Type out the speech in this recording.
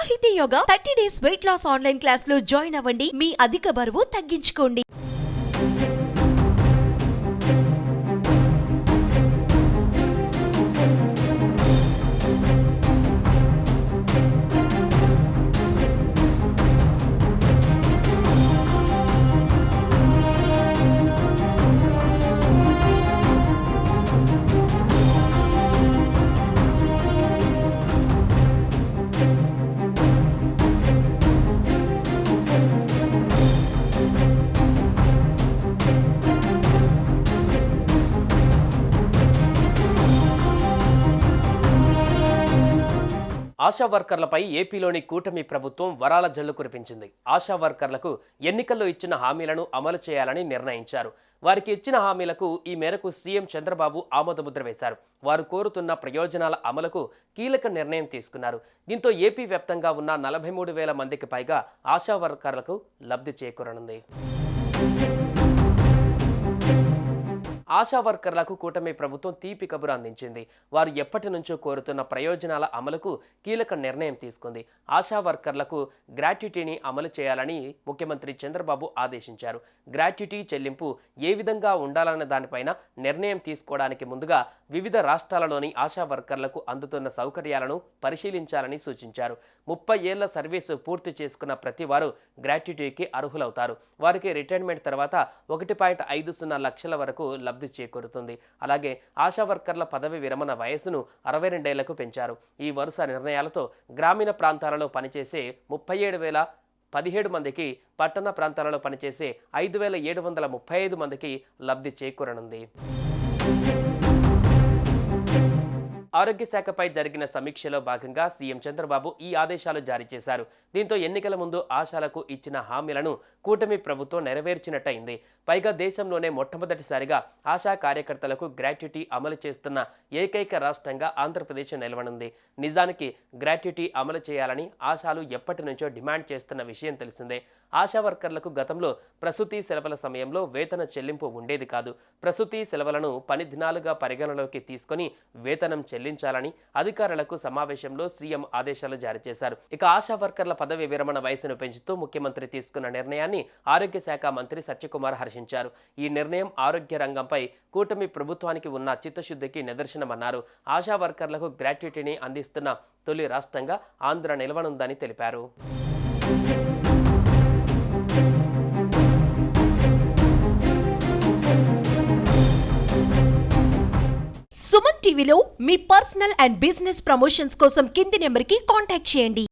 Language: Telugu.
సాహితీ yoga 30 days weight loss online class లో జాయిన్ అవ్వండి. మీ అధిక బరువు తగ్గించుకోండి. ఆశా వర్కర్లపై ఏపీలోని కూటమి ప్రభుత్వం వరాల జల్లు కురిపించింది. ఆశా వర్కర్లకు ఎన్నికల్లో ఇచ్చిన హామీలను అమలు చేయాలని నిర్ణయించారు. వారికి ఇచ్చిన హామీలకు ఈ మేరకు సీఎం చంద్రబాబు ఆమోదముద్ర వేశారు. వారు కోరుతున్న ప్రయోజనాల అమలుకు కీలక నిర్ణయం తీసుకున్నారు. దీంతో ఏపీ వ్యాప్తంగా ఉన్న 43,000 మందికి పైగా ఆశా వర్కర్లకు లబ్ధి చేకూరనుంది. ఆశా వర్కర్లకు కూటమి ప్రభుత్వం తీపి కబురు అందించింది. వారు ఎప్పటి నుంచో కోరుతున్న ప్రయోజనాల అమలుకు కీలక నిర్ణయం తీసుకుంది. ఆశా వర్కర్లకు గ్రాట్యుటీని అమలు చేయాలని ముఖ్యమంత్రి చంద్రబాబు ఆదేశించారు. గ్రాట్యుటీ చెల్లింపు ఏ విధంగా ఉండాలన్న దానిపైన నిర్ణయం తీసుకోవడానికి ముందుగా వివిధ రాష్ట్రాలలోని ఆశా వర్కర్లకు అందుతున్న సౌకర్యాలను పరిశీలించాలని సూచించారు. 30 ఏళ్ల సర్వీసు పూర్తి చేసుకున్న ప్రతి వారు గ్రాట్యుటీకి అర్హులవుతారు. వారికి రిటైర్మెంట్ తర్వాత 1.50 లక్షల వరకు లబ్ధి చేకూరుతుంది. అలాగే ఆశా వర్కర్ల పదవి విరమణ వయసును 62 ఏళ్లకు పెంచారు. ఈ వరుస నిర్ణయాలతో గ్రామీణ ప్రాంతాలలో పనిచేసే 37,017 మందికి, పట్టణ ప్రాంతాలలో పనిచేసే 5,735 మందికి లబ్ధి చేకూరనుంది. ఆరోగ్య శాఖపై జరిగిన సమీక్షలో భాగంగా సీఎం చంద్రబాబు ఈ ఆదేశాలు జారీ చేశారు. దీంతో ఎన్నికల ముందు ఆశాలకు ఇచ్చిన హామీలను కూటమి ప్రభుత్వం నెరవేర్చినట్టయింది. పైగా దేశంలోనే మొట్టమొదటిసారిగా ఆశా కార్యకర్తలకు గ్రాట్యుటీ అమలు చేస్తున్న ఏకైక రాష్ట్రంగా ఆంధ్రప్రదేశ్ నిలవనుంది. నిజానికి గ్రాట్యుటీ అమలు చేయాలని ఆశాలు ఎప్పటి నుంచో డిమాండ్ చేస్తున్న విషయం తెలిసిందే. ఆశా వర్కర్లకు గతంలో ప్రసూతి సెలవుల సమయంలో వేతన చెల్లింపు ఉండేది కాదు. ప్రసూతి సెలవులను పని దినాలుగా పరిగణలోకి తీసుకొని వేతనం చెల్లించాలని అధికారులకు సమావేశంలో సీఎం ఆదేశాలు జారీ చేశారు. ఇక ఆశా వర్కర్ల పదవి విరమణ వయసును పెంచుతూ ముఖ్యమంత్రి తీసుకున్న నిర్ణయాన్ని ఆరోగ్య శాఖ మంత్రి సత్యకుమార్ హర్షించారు. ఈ నిర్ణయం ఆరోగ్య రంగంపై కూటమి ప్రభుత్వానికి ఉన్న చిత్తశుద్ధికి నిదర్శనమన్నారు. ఆశా వర్కర్లకు గ్రాట్యుటీని అందిస్తున్న తొలి రాష్ట్రంగా ఆంధ్ర నిలవనుందని తెలిపారు. సుమన్ టీవీలో మీ పర్సనల్ అండ్ బిజినెస్ ప్రమోషన్స్ కోసం కింది నెంబర్కి కాంటాక్ట్ చేయండి.